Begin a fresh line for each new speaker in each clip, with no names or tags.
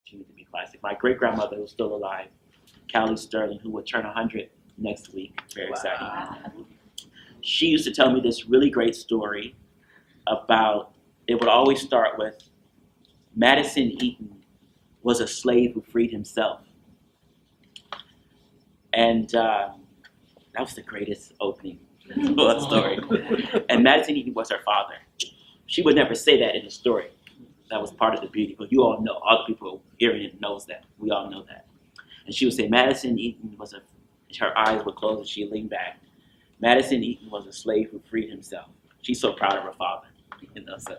continue to be classic. My great-grandmother who's still alive, Callie Sterling, who would turn 100 next week, very exciting. She used to tell me this really great story about, it would always start with, Madison Eaton was a slave who freed himself. And that was the greatest opening to a story. And Madison Eaton was her father. She would never say that in the story. That was part of the beauty, but you all know, all the people hearing it knows that. We all know that. And she would say, Madison Eaton was her eyes would close and she leaned back. Madison Eaton was a slave who freed himself. She's so proud of her father, you know. So,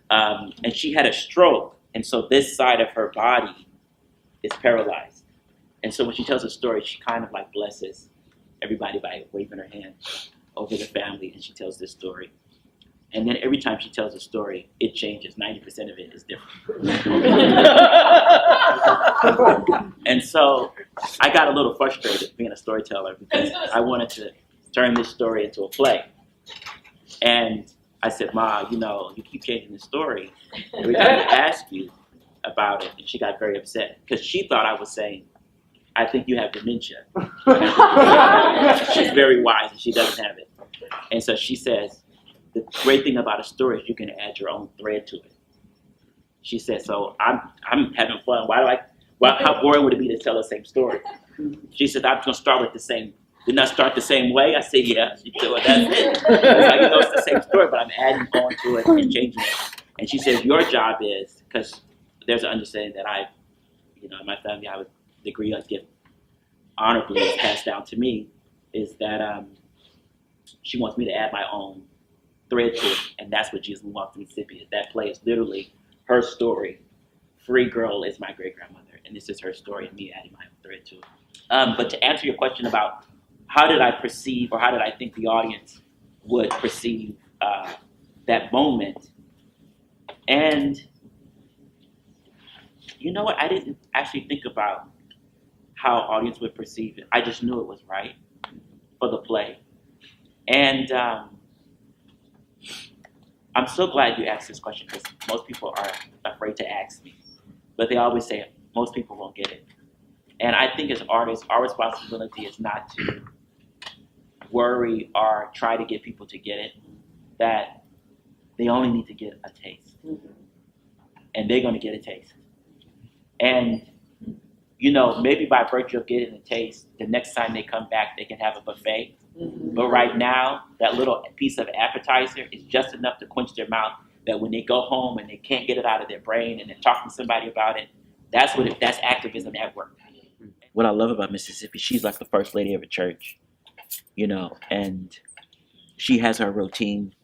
and she had a stroke, and so this side of her body is paralyzed. And so when she tells a story, she kind of like blesses everybody by waving her hand over the family, and she tells this story. And then every time she tells a story, it changes. 90% of it is different. And so I got a little frustrated being a storyteller because I wanted to turn this story into a play. And I said, Ma, you know, you keep changing the story every time I ask you about it. And she got very upset because she thought I was saying, I think you have dementia. She's very wise and she doesn't have it. And so she says, the great thing about a story is you can add your own thread to it. She said, so I'm having fun. How boring would it be to tell the same story? She said, I'm going to start with the same. Didn't I start the same way? I said, yeah. She said, well, that's it. It's like, you know, it's the same story, but I'm adding on to it and changing it. And she said, your job is, because there's an understanding that in my family, I have a degree I get honorably passed down to me, is that she wants me to add my own thread to it, and that's what Jesus Moonwalks the Mississippi is. That play is literally her story. Free Girl is my great-grandmother, and this is her story and me adding my own thread to it. But to answer your question about how did I perceive, or how did I think the audience would perceive that moment, and you know what, I didn't actually think about how audience would perceive it. I just knew it was right for the play. And I'm so glad you asked this question because most people are afraid to ask me. But they always say, most people won't get it. And I think as artists, our responsibility is not to worry or try to get people to get it, that they only need to get a taste. And they're going to get a taste. And, you know, maybe by virtue of getting a taste, the next time they come back, they can have a buffet. But right now, that little piece of appetizer is just enough to quench their mouth that when they go home and they can't get it out of their brain and they're talking to somebody about it, that's activism at work. What I love about Miss Ssippi, she's like the first lady of a church, you know, and she has her routine.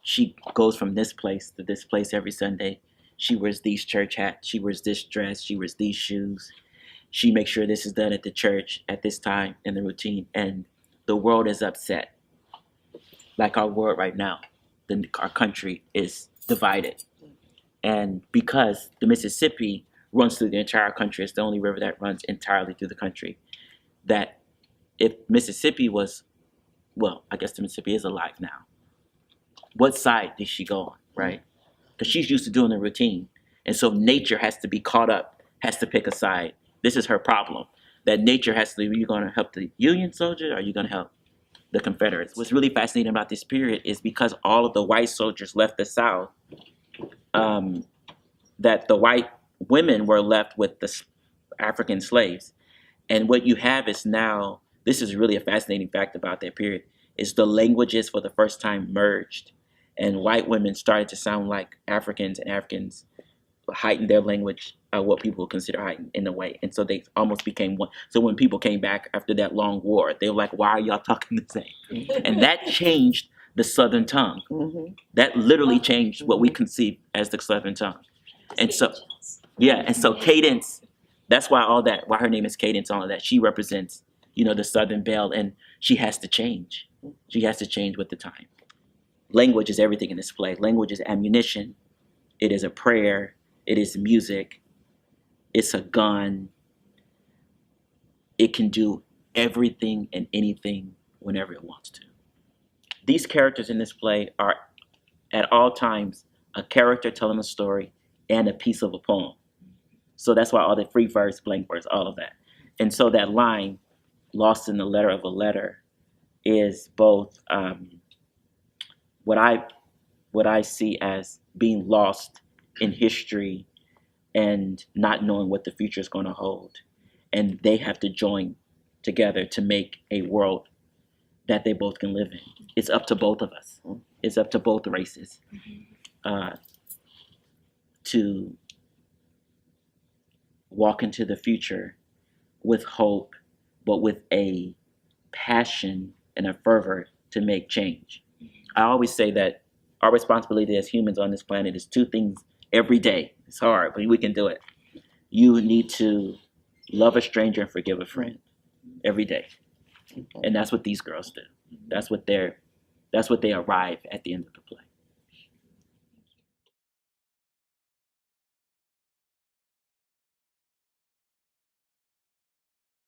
She goes from this place to this place every Sunday. She wears these church hats. She wears this dress. She wears these shoes. She makes sure this is done at the church at this time in the routine. And the world is upset. Like our world right now, our country is divided. And because the Mississippi runs through the entire country, it's the only river that runs entirely through the country, that if Mississippi was, well, I guess the Mississippi is alive now, what side did she go on, right? Because she's used to doing the routine. And so nature has to be caught up, has to pick a side. This is her problem. That nature has to, are you going to help the Union soldiers or are you going to help the Confederates? What's really fascinating about this period is because all of the white soldiers left the South, that the white women were left with the African slaves. And what you have is now, this is really a fascinating fact about that period, is the languages for the first time merged. And white women started to sound like Africans, and Africans heightened their language, what people consider heightened in a way. And so they almost became one. So when people came back after that long war, they were like, why are y'all talking the same? And that changed the Southern tongue. That literally changed what we conceive as the Southern tongue. And so, yeah, and so Cadence, that's why why her name is Cadence, all of that. She represents, you know, the Southern Belle, and she has to change. She has to change with the time. Language is everything in this play. Language is ammunition. It is a prayer. It is music. It's a gun. It can do everything and anything whenever it wants to. These characters in this play are at all times a character telling a story and a piece of a poem. So that's why all the free verse, blank verse, all of that. And so that line, lost in the letter of a letter, is both what I see as being lost in history and not knowing what the future is going to hold. And they have to join together to make a world that they both can live in. It's up to both of us. It's up to both races to walk into the future with hope, but with a passion and a fervor to make change. I always say that our responsibility as humans on this planet is two things every day. It's hard, but we can do it. You need to love a stranger and forgive a friend every day. And that's what these girls do. That's what they arrive at the end of the play.